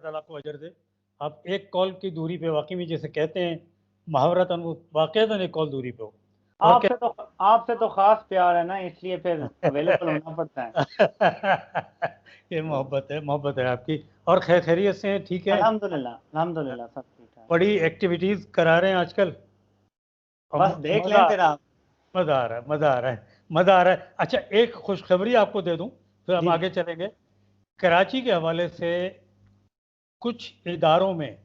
ताला आपको अजर दे। आप एक कॉल की दूरी पे वाकई में जैसे कहते हैं मुहावरतन वो वाकईतन एक कॉल दूरी पे हो। और आपसे तो खास प्यार है ना, इसलिए फिर अवेलेबल होना पड़ता है। ये मोहब्बत है आपकी। और खैरियत से हैं, ठीक है? अल्हम्दुलिल्लाह सब ठीक है। बड़ी एक्टिविटीज करा रहे हैं आजकल। और बस देख लें मजा फिर आप। मजा आ रहा है, मजा आ रहा है, मजा आ रहा है। अच्छा, एक खुशखबरी आपको दे दूं, फिर हम जी आगे चलेंगे। कराची के हवाले से कुछ इदारों में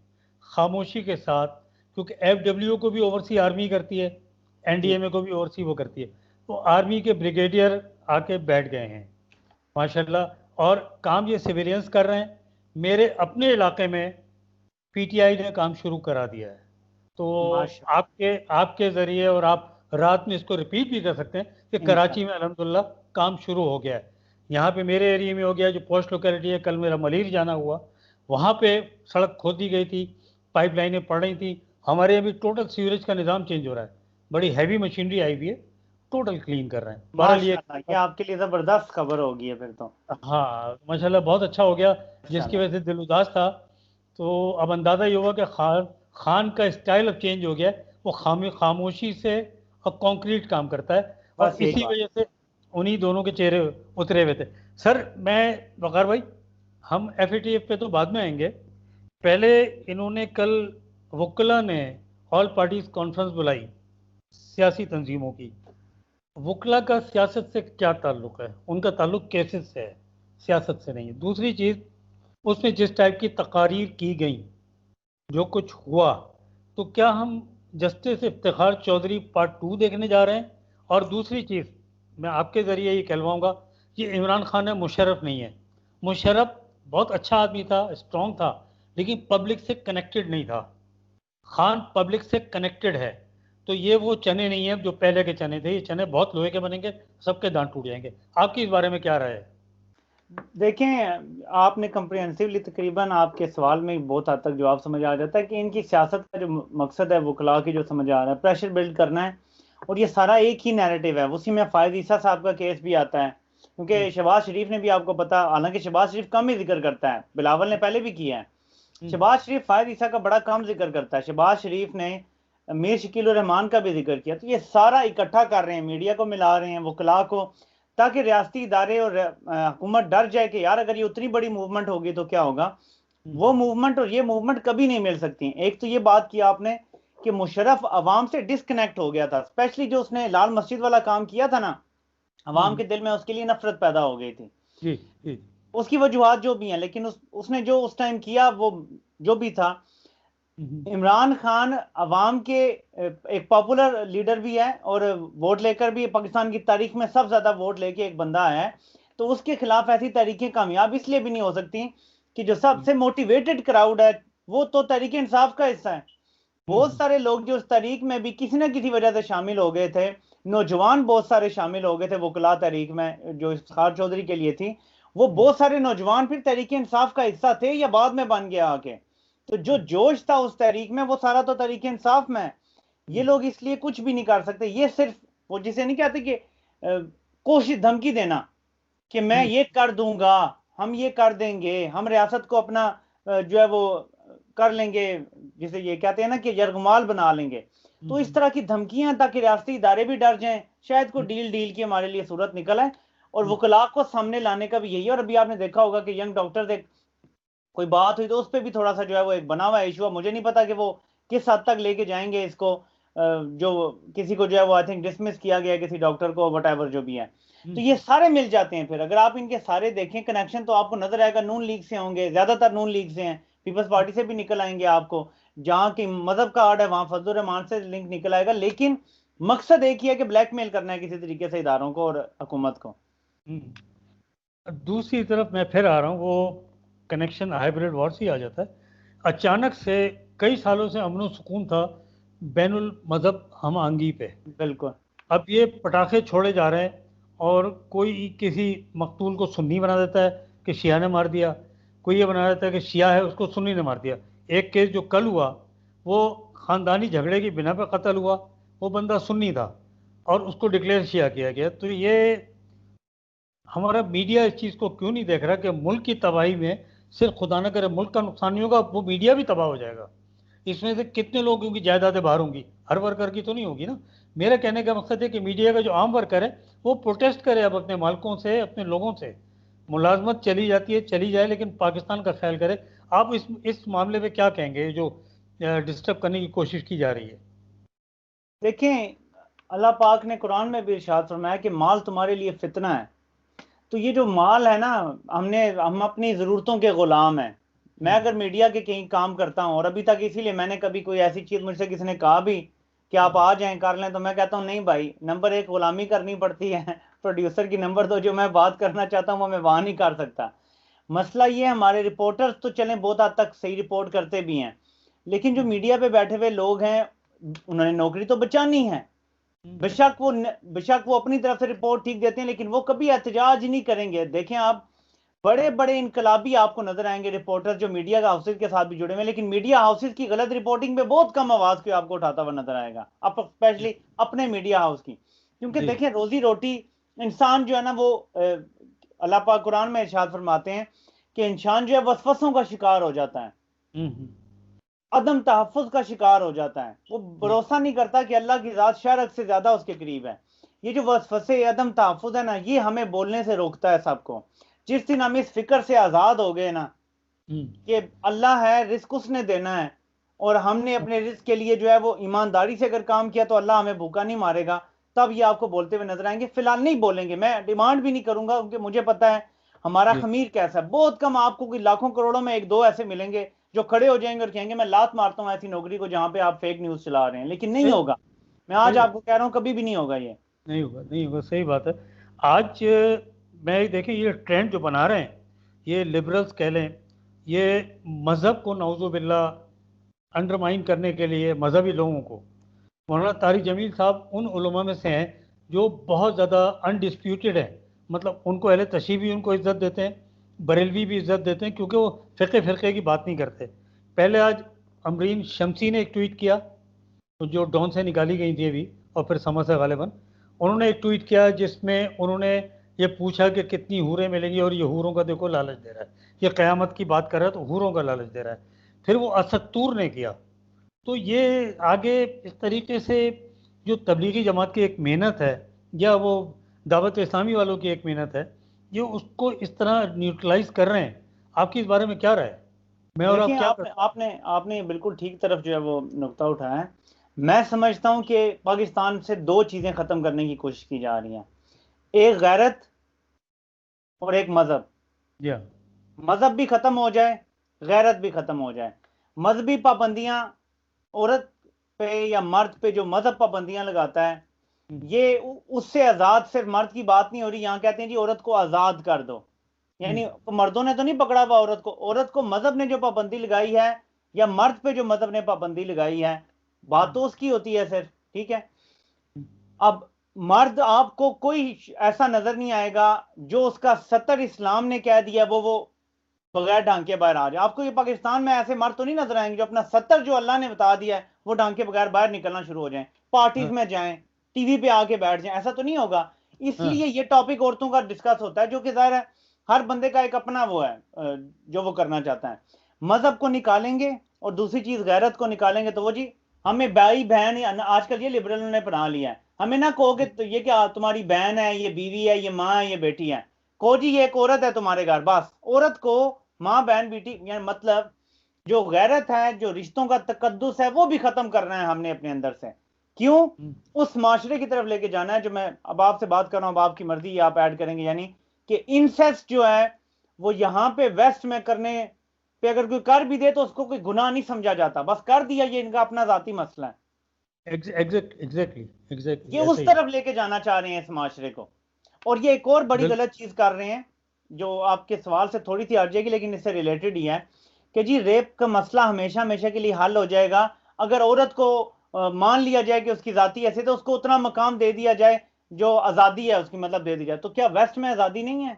खामोशी के साथ, क्योंकि एफडब्ल्यू को भी ओवरसी आर्मी करती है, जी एनडीएमए को भी ओवरसी वो करती है, तो आर्मी के ब्रिगेडियर आके बैठ गए हैं माशाल्लाह। और काम ये सिविलियंस कर रहे हैं। मेरे अपने इलाके में पीटीआई ने काम शुरू करा दिया है। तो माशा आपके आपके ज़रिए, और आप रात में इसको रिपीट भी कर सकते हैं कि कराची में इंशाल्लाह। अल्हम्दुलिल्लाह काम शुरू हो गया है। यहाँ पे मेरे एरिया में हो गया, जो पोस्ट लोकेलिटी है, कल मेरा मलीर जाना हुआ, वहाँ पे सड़क खोदी गई थी, पाइपलाइनें पड़ रही थी। हमारे यहाँ भी टोटल सीवरेज का निज़ाम चेंज हो रहा है, बड़ी हैवी मशीनरी आई हुई है, टोटल क्लीन कर रहे हैं। बहरहाल ये, माशाल्लाह, ये आपके लिए जबरदस्त खबर होगी है फिर तो। हाँ माशाल्लाह बहुत अच्छा हो गया, जिसकी माशाल्लाह। वजह से दिल उदास था। तो अब अंदाज़ा ये हुआ कि खान खान का स्टाइल अब चेंज हो गया है। वो खामोशी से और कंक्रीट काम करता है, और बस यही इसी बात। वजह से उन्हीं दोनों के चेहरे उतरे हुए थे। सर, मैं वकार भाई, हम एफएटीएफ पे तो बाद में आएंगे। पहले इन्होंने कल, वकला ने ऑल पार्टीज कॉन्फ्रेंस बुलाई सियासी तंजीमों की। वकला का सियासत से क्या ताल्लुक है? उनका ताल्लुक कैसे से है, सियासत से नहीं है। दूसरी चीज़, उसमें जिस टाइप की तकारीर की गई, जो कुछ हुआ, तो क्या हम जस्टिस इफ्तिखार चौधरी पार्ट 2 देखने जा रहे हैं? और दूसरी चीज़, मैं आपके ज़रिए ये कहलवाऊँगा, ये इमरान खान है, मुशर्रफ नहीं है। मुशर्रफ बहुत अच्छा आदमी था, स्ट्रॉन्ग था, लेकिन पब्लिक से कनेक्टेड नहीं था। खान पब्लिक से कनेक्टेड है। तो ये वो चने नहीं है जो पहले के चने थे, ये चने बहुत लोहे के बनेंगे, सबके दांत टूट जाएंगे। आपकी इस बारे में क्या राय है? देखें, आपने कंप्रिहेंसिवली तकरीबन आपके सवाल में बहुत हद तक जवाब समझ आ जाता है कि इनकी सियासत का जो मकसद है वकला की, जो समझ आ रहा है, प्रेशर बिल्ड करना है। और ये सारा एक ही नैरेटिव है। उसी में फायद ईसा साहब का केस भी आता है, क्योंकि शहबाज शरीफ ने भी, आपको पता, हालांकि शहबाज शरीफ कम ही जिक्र करता है, बिलावल ने पहले भी किया है। शहबाज शरीफ फायद ईसा का बड़ा कम जिक्र करता है। शहबाज शरीफ ने मीर शकील रहमान का भी जिक्र किया। तो ये सारा इकट्ठा कर रहे हैं, मीडिया को मिला रहे हैं, वकला को, ताकि रियासती इदारे और हुकूमत डर जाए कि यार अगर ये उतनी बड़ी मूवमेंट होगी तो क्या होगा। वो मूवमेंट और ये मूवमेंट कभी नहीं मिल सकती। एक तो ये बात की आपने कि मुशर्रफ अवाम से डिस्कनेक्ट हो गया था, स्पेशली जो उसने लाल मस्जिद वाला काम किया था ना, अवाम के दिल में उसके लिए नफरत पैदा हो गई थी। जी जी। उसकी वजूहत जो भी हैं, लेकिन उसने जो उस टाइम किया, वो जो भी था। इमरान खान अवाम के एक पॉपुलर लीडर भी है, और वोट लेकर भी पाकिस्तान की तारीख में सबसे ज्यादा वोट लेके एक बंदा है। तो उसके खिलाफ ऐसी तहरीकें कामयाब इसलिए भी नहीं हो सकती कि जो सबसे मोटिवेटेड क्राउड है वो तो तहरीक इंसाफ का हिस्सा है। बहुत सारे लोग जो उस तहरीक में भी किसी ना किसी वजह से शामिल हो गए थे, नौजवान बहुत सारे शामिल हो गए थे वकला तहरीक में जो इफ्तिखार चौधरी के लिए थी। वो बहुत सारे नौजवान फिर तहरीक इंसाफ का हिस्सा थे या बाद में बन गया आके। तो जो जोश था उस तहरीक में, वो सारा तो तहरीक इंसाफ में है। ये लोग इसलिए कुछ भी नहीं कर सकते। ये सिर्फ वो जिसे नहीं कहते कि कोशिश, धमकी देना कि मैं ये कर दूंगा, हम ये कर देंगे, हम रियासत को अपना जो है वो कर लेंगे, जिसे ये कहते हैं ना कि यरगमाल बना लेंगे। तो इस तरह की धमकियां, ताकि रियासती इदारे भी डर जाएं, शायद कोई डील डील की हमारे लिए सूरत निकल आए। और वकला को सामने लाने का भी यही है। और अभी आपने देखा होगा कि यंग डॉक्टर एक कोई बात हुई, तो उस पर भी थोड़ा सा जो है वो एक बना हुआ इशू है। मुझे नहीं पता कि वो किस हद तक लेके जाएंगे इसको। जो किसी को जो है वो आई थिंक डिसमिस किया गया है, किसी डॉक्टर को, वट एवर जो भी है। तो ये सारे मिल जाते हैं फिर, अगर आप इनके सारे देखें कनेक्शन, तो आपको नजर आएगा नून लीग से होंगे, ज्यादातर नून लीग से हैं। पीपल्स पार्टी से भी निकल आएंगे आपको, जहां की मजहब का आर्ट है वहां फजल रहमान से लिंक निकल आएगा। लेकिन मकसद एक ही है कि ब्लैकमेल करना है किसी तरीके से इदारों को और हुकूमत को। दूसरी तरफ मैं फिर आ रहा हूँ, वो कनेक्शन हाइब्रिड वॉर से ही आ जाता है। अचानक से कई सालों से अमन सुकून था बैनुल मजहब हम आंगी पे, बिल्कुल। अब ये पटाखे छोड़े जा रहे हैं, और कोई किसी मकतूल को सुन्नी बना देता है कि शिया ने मार दिया, कोई ये बना देता है कि शिया है उसको सुन्नी ने मार दिया। एक केस जो कल हुआ, वो ख़ानदानी झगड़े की बिना पर कत्ल हुआ, वो बंदा सुन्नी था और उसको डिक्लेयर शिया किया गया। तो ये हमारा मीडिया इस चीज़ को क्यों नहीं देख रहा कि मुल्क की तबाही में सिर्फ खुदा न करे मुल्क का नुकसान नहीं होगा, वो मीडिया भी तबाह हो जाएगा। इसमें से कितने लोगों की जायदादें बाहर होंगी, हर वर्कर की तो नहीं होगी ना। मेरा कहने का मकसद है कि मीडिया का जो आम वर्कर है वो प्रोटेस्ट करे अब अपने मालिकों से, अपने लोगों से। मुलाजमत चली जाती है, चली जाए, लेकिन पाकिस्तान का ख्याल करे। आप इस मामले में क्या कहेंगे जो डिस्टर्ब करने की कोशिश की जा रही है? देखें, अल्लाह पाक ने कुरान में भी इरशाद फरमाया कि माल तुम्हारे लिए फितना है। तो ये जो माल है ना, हम अपनी ज़रूरतों के ग़ुलाम हैं। मैं अगर मीडिया के कहीं काम करता हूँ, और अभी तक इसीलिए मैंने कभी कोई ऐसी चीज़ मुझसे किसी ने कहा भी कि आप आ जाएं कर लें, तो मैं कहता हूँ नहीं भाई, नंबर एक ग़ुलामी करनी पड़ती है प्रोड्यूसर की, नंबर दो जो मैं बात करना चाहता हूँ वो मैं वहाँ नहीं कर सकता। मसला ये, हमारे रिपोर्टर्स तो चलें बहुत हद तक सही रिपोर्ट करते भी हैं, लेकिन जो मीडिया पे बैठे हुए लोग हैं उन्होंने नौकरी तो बचानी है। बेशक वो अपनी तरफ से रिपोर्ट ठीक देते हैं, लेकिन वो कभी एहतजाज नहीं करेंगे। देखें आप, बड़े बड़े इनकलाबी आपको नजर आएंगे रिपोर्टर जो मीडिया हाउसेज के साथ भी जुड़े हुए हैं, लेकिन मीडिया हाउसेज की गलत रिपोर्टिंग पे बहुत कम आवाज को आपको उठाता हुआ नजर आएगा, अब स्पेशली अपने मीडिया हाउस की। क्योंकि जी। देखें, रोजी रोटी इंसान जो है ना वो अल्लाह पाक कुरान में इरशाद फरमाते हैं कि इंसान जो है वसवसों का शिकार हो जाता है, हम्म। अदम तहफ़्फ़ुज़ का शिकार हो जाता है। वो जी। भरोसा नहीं करता कि अल्लाह की ज़ात शायद से ज़्यादा उसके करीब है। ये जो वसवसे, अदम तहफ़्फ़ुज़ है ना, ये हमें बोलने से रोकता है सबको। जिस दिन हम इस फ़िक्र से आज़ाद हो गए ना हम्म। कि अल्लाह है, रिज़्क़ उसने देना है, और हमने अपने रिज़्क़ के लिए जो है वो ईमानदारी से अगर काम किया तो अल्लाह हमें भूखा नहीं मारेगा, तब ये आपको बोलते हुए नज़र आएँगे। फ़िलहाल नहीं बोलेंगे, मैं डिमांड भी नहीं करूँगा, क्योंकि मुझे पता है हमारा जी। ख़मीर कैसा है। बहुत कम आपको कोई लाखों करोड़ों में 1-2 ऐसे मिलेंगे जो खड़े हो जाएंगे और कहेंगे मैं लात मारता हूं ऐसी नौकरी को जहां पे आप फेक न्यूज़ चला रहे हैं, लेकिन नहीं सही होगा। मैं आज सही आपको कह रहा हूं, कभी भी नहीं होगा ये। नहीं होगा, नहीं होगा, सही बात है। आज मैं देखें ये ट्रेंड जो बना रहे हैं, ये लिबरल्स कह लें, ये मज़हब को नौज़ुबिल्ला अंडरमाइन करने के लिए, मजहबी लोगों को। मौलाना तारिक जमील साहब उन उलमा में से हैं जो बहुत ज़्यादा अनडिस्प्यूटेड है, मतलब उनको अहले तशरीह भी उनको इज़्ज़त देते हैं, बरेलवी भी इज़्ज़त देते हैं, क्योंकि वो फ़िक़े की बात नहीं करते। पहले आज अमरीन शमसी ने एक ट्वीट किया, तो जो डॉन से निकाली गई थी अभी, और फिर समझ से गालिबन उन्होंने एक ट्वीट किया जिसमें उन्होंने ये पूछा कि कितनी हूरें मिलेंगी, और ये हूरों का देखो लालच दे रहा है, ये क़यामत की बात कर रहा है तो हूरों का लालच दे रहा है। फिर वो असत्तूर ने किया। तो ये आगे इस तरीके से जो तबलीगी जमात की एक मेहनत है, या वो दावत इस्लामी वालों की एक मेहनत है, ये उसको इस तरह न्यूट्रलाइज कर रहे हैं। आपकी इस बारे में क्या राय है? मैं और देखिए, आप क्या कर आपने आपने आपने बिल्कुल ठीक तरफ जो है वो नुक्ता उठाया है। मैं समझता हूं कि पाकिस्तान से दो चीजें खत्म करने की कोशिश की जा रही हैं, एक गैरत और एक मजहब। या मजहब भी खत्म हो जाए, गैरत भी खत्म हो जाए। मजहबी पाबंदियां, औरत पे या मर्द पे जो मजहब पाबंदियां लगाता है, ये उससे आजाद सिर्फ मर्द की बात नहीं हो रही। यहां कहते हैं जी औरत को आजाद कर दो, यानी मर्दों ने तो नहीं पकड़ा हुआ औरत को मजहब ने जो पाबंदी लगाई है, या मर्द पे जो मजहब ने पाबंदी लगाई है, बात तो उसकी होती है सिर्फ, ठीक है। अब मर्द, आपको कोई ऐसा नजर नहीं आएगा जो उसका 70 इस्लाम ने कह दिया वो बगैर ढंग के बाहर आ जाए। आपको ये पाकिस्तान में ऐसे मर्द तो नहीं नजर आएंगे जो अपना 70 जो अल्लाह ने बता दिया है वो ढंग के बगैर बाहर निकलना शुरू हो जाए, पार्टीज हाँ में जाएं, टीवी पे आके बैठ जाएं। ऐसा तो नहीं होगा। हाँ इसलिए ये टॉपिक औरतों का डिस्कस होता है, जो कि जाहिर है हर बंदे का एक अपना वो है जो वो करना चाहता है। मजहब को निकालेंगे और दूसरी चीज गैरत को निकालेंगे, तो वो जी हमें भाई बहन, आजकल ये लिबरल ने बना लिया है, हमें ना कहोगे तो ये क्या तुम्हारी बहन है, ये बीवी है, ये माँ है, ये बेटी है, कहो जी ये एक औरत है तुम्हारे घर, बस औरत को माँ बहन बेटी, यानी मतलब जो गैरत है, जो रिश्तों का तकद्दुस है, वो भी खत्म करना है हमने अपने अंदर से। क्यों? उस माशरे की तरफ लेके जाना है जो मैं अब आपसे बात कर रहा हूं, अब आपकी मर्जी आप ऐड करेंगे, यानी कि इंसेस्ट जो है वो यहां पे वेस्ट में करने पे अगर कोई कर भी दे तो उसको कोई गुनाह नहीं समझा जाता, बस कर दिया, ये इनका अपना जाती मसला है। एग्जैक्टली ये एग्जैक्टली उस ऐसे ही। तरफ लेके जाना चाह रहे हैं इस माशरे को। और ये एक और बड़ी बिल्कुल। गलत चीज कर रहे हैं, जो आपके सवाल से थोड़ी सी हट जाएगी लेकिन इससे रिलेटेड ही है, कि जी रेप का मसला हमेशा हमेशा के लिए हल हो जाएगा अगर औरत को मान लिया जाए कि उसकी जाति ऐसे, तो उसको उतना मकाम दे दिया जाए जो आज़ादी है उसकी, मतलब दे दी जाए। तो क्या वेस्ट में आज़ादी नहीं है?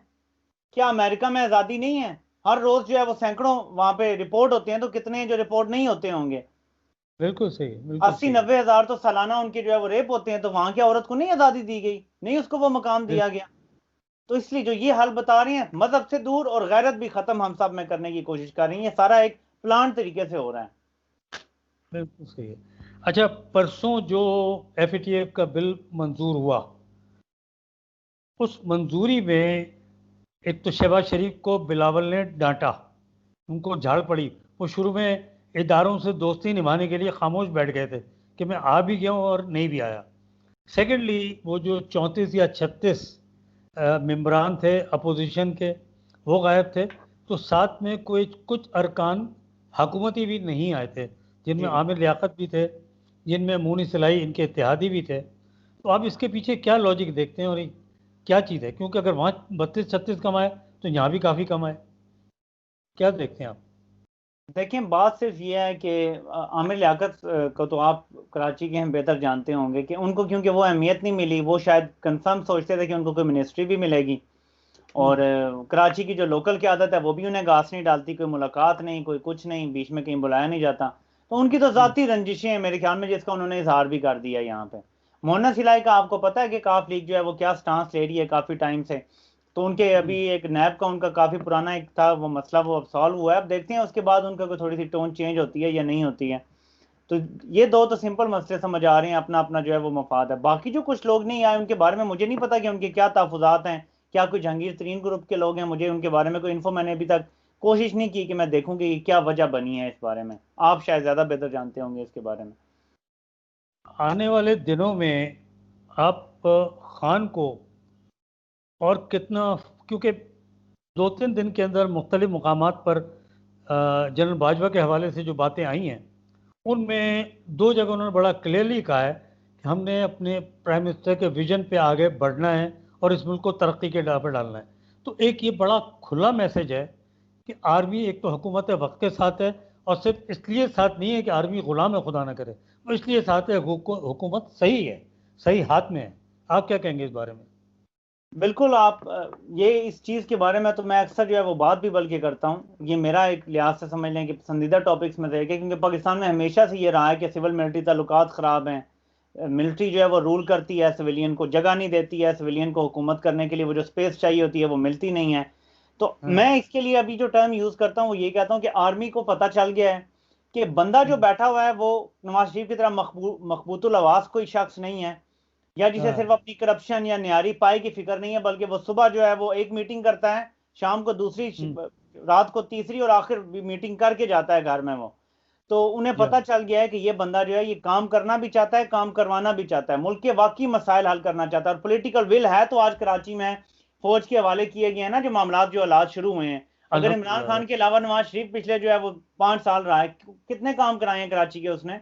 क्या अमेरिका में आज़ादी नहीं है? हर रोज जो है वो सैकड़ों वहां पे रिपोर्ट होते हैं, तो कितने जो रिपोर्ट नहीं होते होंगे? बिल्कुल सही, बिल्कुल 80-90 हजार तो सालाना उनके जो है वो रेप होते हैं। तो वहां क्या औरत को नहीं आज़ादी दी गई? नहीं उसको वो मकाम सही। दिया गया? तो इसलिए जो ये हाल बता रहे हैं, मजहब से दूर और गैरत भी खत्म हम सब में करने की कोशिश कर रही है, सारा एक प्लान तरीके से हो रहा है। बिल्कुल सही है। अच्छा, परसों जो एफएटीएफ का बिल मंजूर हुआ, उस मंजूरी में एक तो शहबाज शरीफ को बिलावल ने डांटा, उनको झाड़ पड़ी। वो शुरू में इदारों से दोस्ती निभाने के लिए खामोश बैठ गए थे कि मैं आ भी गया हूँ और नहीं भी आया। सेकेंडली, वो जो 34 या 36 मेंबरान थे अपोजिशन के, वो गायब थे। तो साथ में कोई कुछ अरकान हकूमती भी नहीं आए थे, जिनमें जी आमिर लियाकत भी थे, जिनमें मूनी सिलाई इनके इत्तेहादी भी थे। तो आप इसके पीछे क्या लॉजिक देखते हैं और ये क्या चीज़ है? क्योंकि अगर वहाँ 32-36 कम आए तो यहाँ भी काफ़ी कम आए। क्या देखते हैं आप? देखिए, बात सिर्फ ये है कि आमिर लियाकत को तो आप कराची के हैं बेहतर जानते होंगे कि उनको क्योंकि वो अहमियत नहीं मिली, वो शायद कंफर्म सोचते थे कि उनको कोई मिनिस्ट्री भी मिलेगी। और हम्म, कराची की जो लोकल की आदत है वो भी उन्हें घास नहीं डालती, कोई मुलाकात नहीं, कोई कुछ नहीं, बीच में कहीं बुलाया नहीं जाता। तो उनकी तो हम्म, जाती रंजिशें हैं मेरे ख्याल में, जिसका उन्होंने इजहार भी कर दिया यहाँ पे। मोहन्ना सिलाई का आपको पता है कि काफ लीग जो है वो क्या स्टांस ले रही है काफी टाइम से। तो उनके अभी हम्म। एक नैब का उनका काफी पुराना एक था वो मसला, वो अब सॉल्व हुआ है। अब देखते हैं उसके बाद उनका कोई थोड़ी सी टोन चेंज होती है या नहीं होती है। तो ये दो तो सिंपल मसले समझ आ रहे हैं, अपना अपना जो है वो मफाद है। बाकी जो कुछ लोग नहीं आए उनके बारे में मुझे नहीं पता कि उनके क्या तहफुजात हैं, क्या कोई जहांगीर तरीन ग्रुप के लोग हैं, मुझे उनके बारे में कोई इन्फो मैंने अभी तक कोशिश नहीं की कि मैं देखूं कि क्या वजह बनी है इस बारे में। आप शायद ज्यादा बेहतर जानते होंगे इसके बारे में। आने वाले दिनों में आप खान को और कितना, क्योंकि 2-3 दिन के अंदर मुख्तलिफ मुकामात पर जनरल बाजवा के हवाले से जो बातें आई हैं, उनमें दो जगह उन्होंने बड़ा क्लियरली कहा है कि हमने अपने प्राइम मिनिस्टर के विजन पे आगे बढ़ना है और इस मुल्क को तरक्की के राह पर डालना है। तो एक ये बड़ा खुला मैसेज है कि आर्मी एक तो हुकूमत वक्त के साथ है, और सिर्फ इसलिए साथ नहीं है कि आर्मी गुलाम है, खुदा ना करे, वो इसलिए साथ है हुकूमत सही है, सही हाथ में है। आप क्या कहेंगे इस बारे में? बिल्कुल। आप ये इस चीज़ के बारे में तो मैं अक्सर जो है वो बात भी बल्कि करता हूँ, ये मेरा एक लिहाज से समझ लें कि पसंदीदा टॉपिक्स में से एक है, क्योंकि पाकिस्तान में हमेशा से ये रहा है कि सिविल मिलिट्री ताल्लुकात ख़राब हैं। मिलिट्री जो है वो रूल करती है, सिविलियन को जगह नहीं देती है, सिविलियन को हुकूमत करने के लिए वो जो स्पेस चाहिए होती है वो मिलती नहीं है। तो हाँ। मैं इसके लिए अभी जो टर्म यूज़ करता हूँ वो ये कहता हूँ कि आर्मी को पता चल गया है कि बंदा जो हम्म, बैठा हुआ है वो नवाज शरीफ की तरह मकबूतुल आवाज कोई शख्स नहीं है, या जिसे सिर्फ हाँ। अपनी करप्शन या न्यारी पाई की फिक्र नहीं है, बल्कि वो सुबह जो है वो एक मीटिंग करता है, शाम को दूसरी, हम्म, रात को तीसरी और आखिर मीटिंग करके जाता है घर में वो। तो उन्हें या पता चल गया है कि ये बंदा जो है ये काम करना भी चाहता है, काम करवाना भी चाहता है, मुल्क के वाकई मसाइल हल करना चाहता है और पॉलिटिकल विल है। तो आज कराची में फौज के हवाले किए गए हैं ना जो मामला, जो हालात शुरू हुए हैं। अगर इमरान अल्हम्दुलिल्लाह। खान के अलावा नवाज शरीफ पिछले जो है वो 5 साल रहा है, कितने काम कराए हैं कराची के उसने?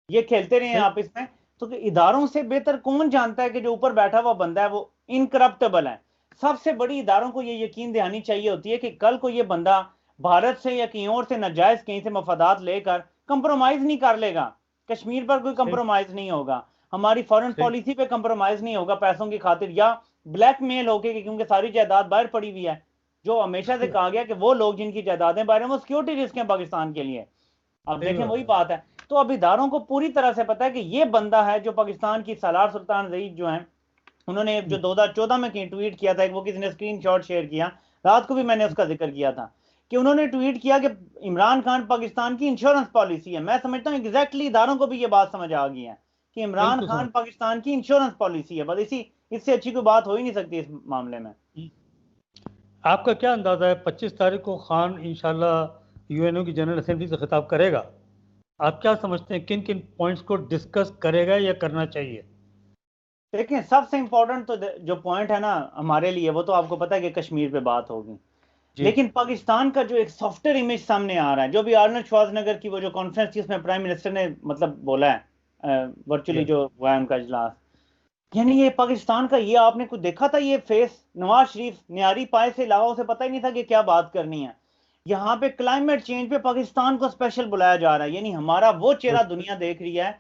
ये खेलते रहे हैं बिल, आप इसमें। तो कि इदारों से बेहतर कौन जानता है कि जो ऊपर बैठा हुआ बंदा है वो इनकरप्टेबल है। सबसे बड़ी इदारों को ये यकीन दहानी चाहिए होती है कि कल को ये बंदा भारत से या कहीं और से नाजायज कहीं से मफादात लेकर कंप्रोमाइज नहीं कर लेगा। कश्मीर पर कोई सही, कंप्रोमाइज नहीं होगा, हमारी फॉरेन सही। पॉलिसी पे कंप्रोमाइज नहीं होगा पैसों की खातिर या ब्लैकमेल होके कि क्योंकि सारी जायदाद बाहर पड़ी हुई है। जो हमेशा से कहा गया कि वो लोग जिनकी जायदादें बाहर हैं वो सिक्योरिटी रिस्क हैं पाकिस्तान के लिए। अब सही देखें बात वही है। बात है। तो अब इदारों को पूरी तरह से पता है कि ये बंदा है जो पाकिस्तान की सालार सुल्तान रईस जो है, उन्होंने जो हम्म, 2014 में कहीं ट्वीट किया था, एक वो किसी ने स्क्रीनशॉट शेयर किया, रात को भी मैंने उसका जिक्र किया था, कि उन्होंने ट्वीट किया कि इमरान खान पाकिस्तान की इंश्योरेंस पॉलिसी है। मैं समझता हूँ एग्जैक्टली इदारों को भी ये बात समझ आ गई है कि इमरान बिल्कुल समझ। खान पाकिस्तान की इंश्योरेंस पॉलिसी है। बस इसी, इससे अच्छी कोई बात हो ही नहीं सकती इस मामले में। हम्म। आपका क्या अंदाजा है 25 तारीख को खान इंशाल्लाह यूएनओ की जनरल असेंबली से खिताब करेगा? आप क्या समझते हैं किन किन पॉइंट्स को डिस्कस करेगा या करना चाहिए? देखिए, सबसे इंपॉर्टेंट तो जो पॉइंट है ना हमारे लिए, वो तो आपको पता है कि कश्मीर पे बात होगी। जी। लेकिन पाकिस्तान का जो एक सॉफ्टवेयर इमेज सामने आ रहा है, जो भी आर्नल्ड श्वार्ज़नेगर की वो जो कॉन्फ्रेंस थी उसमें प्राइम मिनिस्टर ने मतलब बोला है, वर्चुअली या जो हुआ है उनका इजलास, यानी ये पाकिस्तान का, ये आपने कुछ देखा था ये फेस? नवाज शरीफ न्यारी पाए से अलावा उसे पता ही नहीं था कि क्या बात करनी है। यहाँ पे क्लाइमेट चेंज पे पाकिस्तान को स्पेशल बुलाया जा रहा है, यानी हमारा वो चेहरा दुनिया देख रही है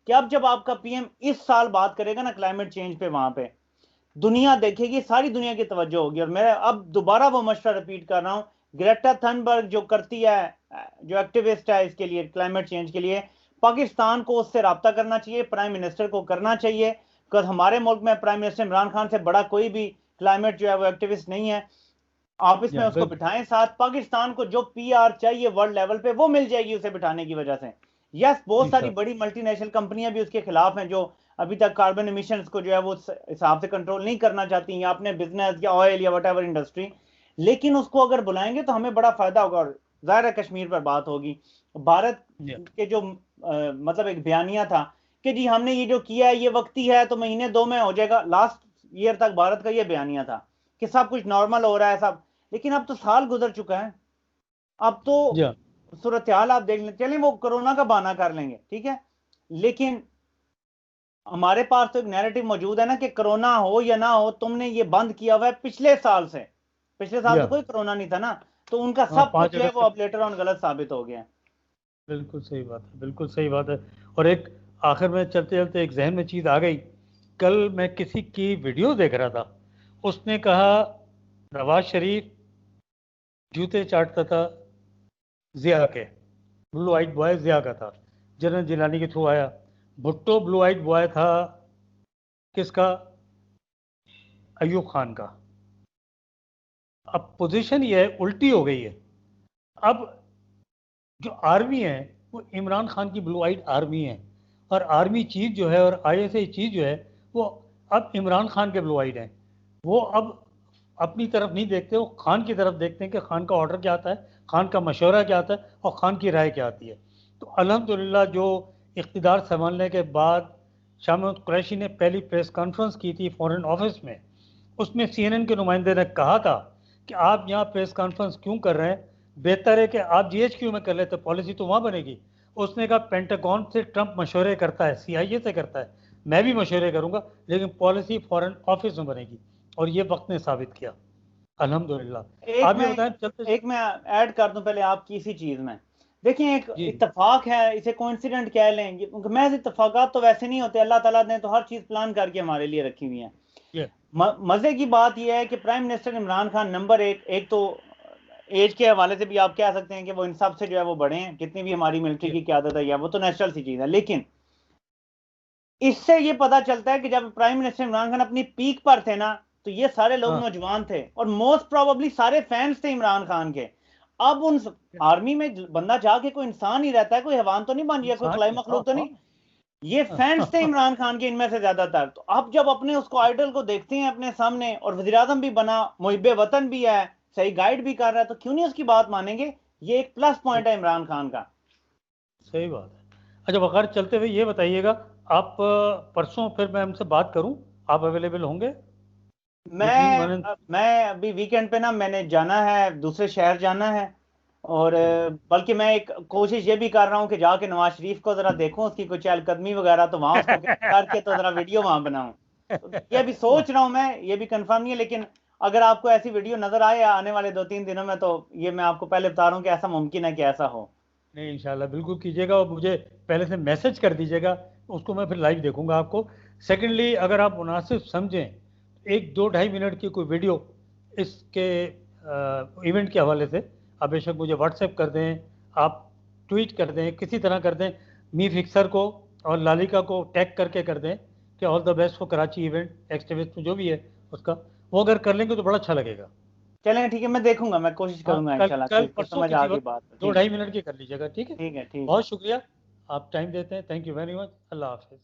कि अब जब आपका पीएम इस साल बात करेगा ना क्लाइमेट चेंज पे, वहां पे दुनिया देखेगी, सारी दुनिया की तवज्जो होगी। और मैं अब दोबारा वो मशवरा रिपीट कर रहा हूँ, ग्रेटा थनबर्ग जो करती है, जो एक्टिविस्ट है इसके लिए, क्लाइमेट चेंज के लिए, पाकिस्तान को उससे रब्ता करना चाहिए, प्राइम मिनिस्टर को करना चाहिए। बिकॉज हमारे मुल्क में प्राइम मिनिस्टर इमरान खान से बड़ा कोई भी क्लाइमेट जो है वो एक्टिविस्ट नहीं है, आप इसमें उसको बिठाएं साथ। पाकिस्तान को जो पीआर चाहिए वर्ल्ड लेवल पे वो मिल जाएगी उसे बिठाने की वजह से। यस, बहुत सारी बड़ी मल्टीनेशनल कंपनियां भी उसके खिलाफ हैं जो अभी तक कार्बन एमिशंस को जो है वो हिसाब से कंट्रोल नहीं करना चाहती, या अपने बिजनेस या ऑयल या वट इंडस्ट्री, लेकिन उसको अगर बुलाएंगे तो हमें बड़ा फायदा होगा। और जाहिर है कश्मीर पर बात होगी। भारत के जो मतलब एक बयानिया था कि जी हमने ये जो किया है ये वक्ती है, तो महीने 2 में हो जाएगा। लास्ट ईयर तक भारत का ये बयानिया था कि सब कुछ नॉर्मल हो रहा है सब, लेकिन अब तो साल गुजर चुका है। अब तो सूरत हाल आप देख लें, चलें वो कोरोना का बहाना कर लेंगे, ठीक है, लेकिन हमारे पास तो एक नैरेटिव मौजूद है ना कि कोरोना हो या ना हो, तुमने ये बंद किया हुआ है पिछले साल से। पिछले साल तो कोई कोरोना नहीं था ना, तो उनका सब कुछ जो है वो अब लेटर ऑन गलत साबित हो गया है। बिल्कुल सही बात है, बिल्कुल सही बात है। और एक आखिर में चलते चलते एक जहन में चीज़ आ गई। कल मैं किसी की वीडियो देख रहा था, उसने कहा नवाज शरीफ जूते चाटता था जिया के, ब्लू आइट बॉय जिया का था, जनरल जिलानी के थ्रू आया। भुट्टो ब्लू आइट बॉय था किसका? अयूब खान का। अब पोजीशन ये है, उल्टी हो गई है। अब जो आर्मी है वो इमरान खान की ब्लू आइट आर्मी है, और आर्मी चीफ जो है और आईएसआई चीफ जो है वो अब इमरान खान के ब्लू आइट हैं। वो अब अपनी तरफ नहीं देखते, वो खान की तरफ देखते हैं कि खान का ऑर्डर क्या आता है, खान का मशवरा क्या आता है और खान की राय क्या आती है। तो अल्हम्दुलिल्लाह जो इख्तिदार संभालने के बाद शाह महमूद कुरैशी ने पहली प्रेस कॉन्फ्रेंस की थी फॉरेन ऑफिस में, उसमें सीएनएन के नुमाइंदे ने कहा था कि आप यहाँ प्रेस कॉन्फ्रेंस क्यों कर रहे हैं, बेहतर है कि आप जीएचक्यू में कर लेते, पॉलिसी तो वहाँ बनेगी। उसने कहा पेंटागन से ट्रंप मशवरे करता है, सीआईए से करता है, मैं भी मशवरे करूँगा, लेकिन पॉलिसी फॉरेन ऑफिस में बनेगी। और ये वक्त ने साबित किया अल्हम्दुलिल्लाह। आप ये बताएं चलते। एक मैं ऐड कर दूं पहले आपकी इसी चीज में। देखिए एक इत्तेफाक है, इसे कोइंसिडेंट कह लें, मैं इत्तेफाकात तो वैसे नहीं होते, अल्लाह ताला ने तो हर चीज प्लान करके हमारे लिए रखी हुई है। मजे की बात यह है कि prime minister Imran Khan number एक तो एज के हवाले से भी आप कह सकते हैं कि वो इन सब से जो है वो बड़े हैं, कितनी भी हमारी मिलिट्री की क्यादत है या वो तो नेचुरल सी चीज है। लेकिन इससे ये पता चलता है कि जब प्राइम मिनिस्टर इमरान खान अपनी पीक पर थे ना, तो ये सारे लोग नौजवान थे और मोस्ट प्रोबेबली सारे फैंस थे इमरान खान के। अब उन आर्मी में बंदा जाके कोई इंसान ही रहता है, कोई हैवान तो नहीं बन गया, कोई खलाई मखलूक तो नहीं, ये फैंस थे इमरान खान के इनमें से ज्यादातर। तो अब जब अपने उसको आइडल को देखते हैं अपने सामने, और वज़ीर-ए-आज़म भी बना, मुहिब्बे वतन भी है, सही गाइड भी कर रहा है, तो क्यों नहीं उसकी बात मानेंगे। ये एक प्लस पॉइंट है इमरान खान का। सही बात है। अच्छा वकार चलते हुए ये बताइएगा, आप परसों फिर मैं हमसे बात करूं, आप अवेलेबल होंगे? मैं अभी वीकेंड पे ना मैंने जाना है, दूसरे शहर जाना है, और बल्कि मैं एक कोशिश ये भी कर रहा हूँ कि जाके नवाज शरीफ को जरा देखूं, उसकी कुछ चहलकदमी वगैरह, तो वहां उसको करके तो जरा वीडियो वहां बनाऊं। तो ये भी सोच रहा हूं मैं, ये भी कंफर्म नहीं है, लेकिन अगर आपको ऐसी वीडियो नजर आए आने वाले 2-3 दिनों में, तो ये मैं आपको पहले बता रहा हूँ कि ऐसा मुमकिन है कि ऐसा हो। नहीं इंशाल्लाह बिल्कुल कीजिएगा, और मुझे पहले से मैसेज कर दीजिएगा, उसको मैं फिर लाइव देखूंगा आपको। सेकेंडली अगर आप मुनासिब समझें, 1-2-2.5 मिनट की कोई वीडियो इसके इवेंट के हवाले से आप बेशक मुझे व्हाट्सएप कर दें, आप ट्वीट कर दें, किसी तरह कर दें, मी फिक्सर को और लालिका को टैग करके कर दें कि all the best for Karachi event activist जो भी है उसका, वो अगर कर लेंगे तो बड़ा अच्छा लगेगा। चलें ठीक है, मैं देखूंगा, मैं कोशिश करूंगा इंशाल्लाह। कल परसों समझ आ गई बात। 2-2.5 मिनट की कर लीजिएगा, ठीक है? ठीक है, ठीक। बहुत शुक्रिया, आप टाइम देते हैं, थैंक यू वेरी मच। अल्लाह हाफिज़।